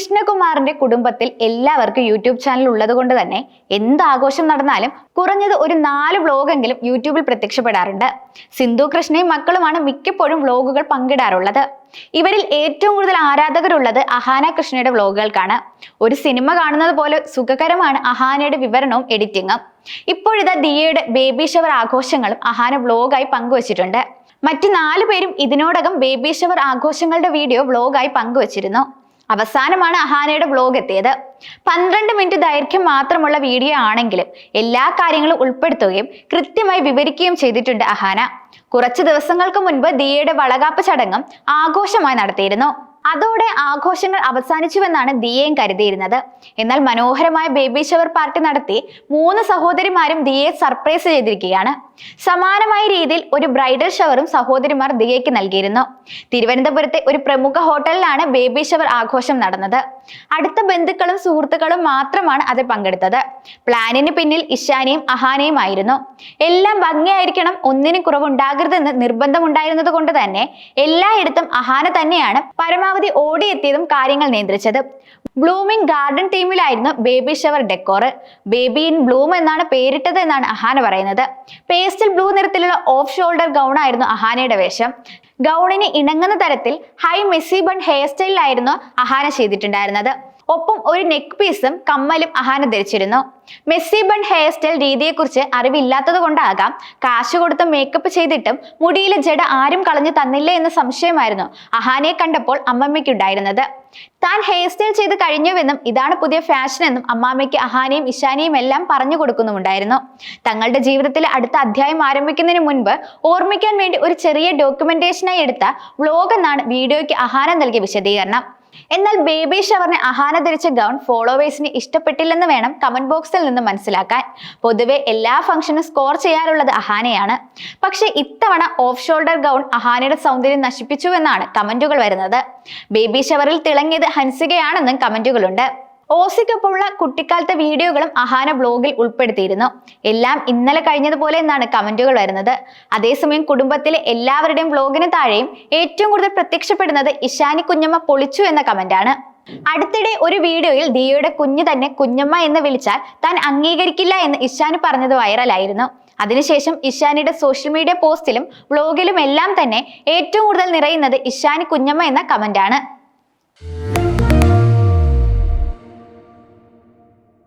കൃഷ്ണകുമാറിന്റെ കുടുംബത്തിൽ എല്ലാവർക്കും YouTube channel ഉള്ളത് കൊണ്ട് തന്നെ എന്ത് ആഘോഷം നടന്നാലും കുറഞ്ഞത് ഒരു 4 വ്ലോഗെങ്കിലും യൂട്യൂബിൽ പ്രത്യക്ഷപ്പെടാറുണ്ട്. സിന്ധു കൃഷ്ണയും മക്കളുമാണ് മിക്കപ്പോഴും വ്ലോഗുകൾ പങ്കിടാറുള്ളത്. ഇവരിൽ ഏറ്റവും കൂടുതൽ ആരാധകരുള്ളത് അഹാന കൃഷ്ണയുടെ വ്ലോഗുകൾക്കാണ്. ഒരു സിനിമ കാണുന്നത് പോലെ സുഖകരമാണ് അഹാനയുടെ വിവരണവും എഡിറ്റിങ്ങും. ഇപ്പോഴിതാ ദിയയുടെ ബേബി ഷവർ ആഘോഷങ്ങളും അഹാന വ്ലോഗായി പങ്കുവച്ചിട്ടുണ്ട്. മറ്റു 4 പേരും ഇതിനോടകം ബേബി ഷവർ ആഘോഷങ്ങളുടെ വീഡിയോ വ്ലോഗായി പങ്കുവച്ചിരുന്നു. അവസാനമാണ് അഹാനയുടെ വ്ലോഗ് എത്തിയത്. 12 മിനിറ്റ് ദൈർഘ്യം മാത്രമുള്ള വീഡിയോ ആണെങ്കിലും എല്ലാ കാര്യങ്ങളും ഉൾപ്പെടുത്തുകയും കൃത്യമായി വിവരിക്കുകയും ചെയ്തിട്ടുണ്ട് അഹാന. കുറച്ചു ദിവസങ്ങൾക്ക് മുൻപ് ദിയയുടെ വളകാപ്പ് ചടങ്ങും ആഘോഷമായി നടത്തിയിരുന്നു. അതോടെ ആഘോഷങ്ങൾ അവസാനിച്ചുവെന്നാണ് ദിയയും കരുതിയിരുന്നത്. എന്നാൽ മനോഹരമായ ബേബി ഷവർ പാർട്ടി നടത്തി 3 സഹോദരിമാരും ദിയയെ സർപ്രൈസ് ചെയ്തിരിക്കുകയാണ്. സമാനമായ രീതിയിൽ ഒരു ബ്രൈഡൽ ഷവറും സഹോദരിമാർ ദിയയ്ക്ക് നൽകിയിരുന്നു. തിരുവനന്തപുരത്തെ ഒരു പ്രമുഖ ഹോട്ടലിലാണ് ബേബി ഷവർ ആഘോഷം നടന്നത്. അടുത്ത ബന്ധുക്കളും സുഹൃത്തുക്കളും മാത്രമാണ് അതിൽ പങ്കെടുത്തത്. പ്ലാനിന് പിന്നിൽ ഇഷാനിയും അഹാനയും ആയിരുന്നു. എല്ലാം ഭംഗിയായിരിക്കണം, ഒന്നിനും കുറവുണ്ടാകരുതെന്ന് നിർബന്ധമുണ്ടായിരുന്നത് കൊണ്ട് തന്നെ എല്ലായിടത്തും അഹാന തന്നെയാണ് പരമാവധി ഓടിയെത്തിയതും കാര്യങ്ങൾ നിയന്ത്രിച്ചത്. ബ്ലൂമിംഗ് ഗാർഡൻ തീമിലായിരുന്നു baby shower decor. Baby in bloom എന്നാണ് പേരിട്ടത് എന്നാണ് അഹാന പറയുന്നത്. പേസ്റ്റൽ ബ്ലൂ നിറത്തിലുള്ള ഓഫ് ഷോൾഡർ ഗൗൺ ആയിരുന്നു അഹാനയുടെ വേഷം. ഗൗണിന് ഇണങ്ങുന്ന തരത്തിൽ ഹൈ മെസ്സി ബൺ ഹെയർ സ്റ്റൈലിലായിരുന്നു അഹാന ചെയ്തിട്ടുണ്ടായിരുന്നത്. ഒപ്പം ഒരു നെക്ക് പീസും കമ്മലും അഹാന ധരിച്ചിരുന്നു. മെസ്സി ബൺ ഹെയർ സ്റ്റൈൽ രീതിയെക്കുറിച്ച് അറിവില്ലാത്തത് കൊണ്ടാകാം കാശ് കൊടുത്ത് മേക്കപ്പ് ചെയ്തിട്ടും മുടിയിലെ ജട ആരും കളഞ്ഞു തന്നില്ല എന്ന സംശയമായിരുന്നു അഹാനയെ കണ്ടപ്പോൾ അമ്മമ്മയ്ക്കുണ്ടായിരുന്നത്. താൻ ഹെയർ സ്റ്റൈൽ ചെയ്ത് കഴിഞ്ഞുവെന്നും ഇതാണ് പുതിയ ഫാഷൻ എന്നും അമ്മാമ്മയ്ക്ക് അഹാനയും ഇഷാനിയും എല്ലാം പറഞ്ഞു കൊടുക്കുന്നുമുണ്ടായിരുന്നു. തങ്ങളുടെ ജീവിതത്തിലെ അടുത്ത അധ്യായം ആരംഭിക്കുന്നതിന് മുൻപ് ഓർമ്മിക്കാൻ വേണ്ടി ഒരു ചെറിയ ഡോക്യുമെന്റേഷനായി എടുത്ത വ്ലോഗ് എന്നാണ് വീഡിയോയ്ക്ക് അഹാന നൽകിയ വിശദീകരണം. എന്നാൽ ബേബി ഷവറിന് അഹാന ധരിച്ച ഗൗൺ ഫോളോവേഴ്സിന് ഇഷ്ടപ്പെട്ടില്ലെന്ന് വേണം കമന്റ് ബോക്സിൽ നിന്ന് മനസ്സിലാക്കാൻ. പൊതുവെ എല്ലാ ഫംഗ്ഷനും സ്കോർ ചെയ്യാറുള്ളത് അഹാനയാണ്. പക്ഷെ ഇത്തവണ ഓഫ് ഷോൾഡർ ഗൗൺ അഹാനയുടെ സൗന്ദര്യം നശിപ്പിച്ചുവെന്നാണ് കമന്റുകൾ വരുന്നത്. ബേബി ഷവറിൽ തിളങ്ങിയത് ഹൻസികയാണെന്നും കമന്റുകളുണ്ട്. ഓസിക്കൊപ്പമുള്ള കുട്ടിക്കാലത്തെ വീഡിയോകളും അഹാന വ്ലോഗിൽ ഉൾപ്പെടുത്തിയിരുന്നു. എല്ലാം ഇന്നലെ കഴിഞ്ഞതുപോലെ എന്നാണ് കമന്റുകൾ വരുന്നത്. അതേസമയം കുടുംബത്തിലെ എല്ലാവരുടെയും വ്ലോഗിന് താഴെയും ഏറ്റവും കൂടുതൽ പ്രത്യക്ഷപ്പെടുന്നത് ഇഷാനി കുഞ്ഞമ്മ പൊളിച്ചു എന്ന കമന്റാണ്. അടുത്തിടെ ഒരു വീഡിയോയിൽ ദിയയുടെ കുഞ്ഞ് തന്നെ കുഞ്ഞമ്മ എന്ന് വിളിച്ചാൽ താൻ അംഗീകരിക്കില്ല എന്ന് ഇഷാനി പറഞ്ഞത് വൈറലായിരുന്നു. അതിനുശേഷം ഇഷാനിയുടെ സോഷ്യൽ മീഡിയ പോസ്റ്റിലും വ്ലോഗിലും എല്ലാം തന്നെ ഏറ്റവും കൂടുതൽ നിറയുന്നത് ഇഷാനി കുഞ്ഞമ്മ എന്ന കമന്റാണ്.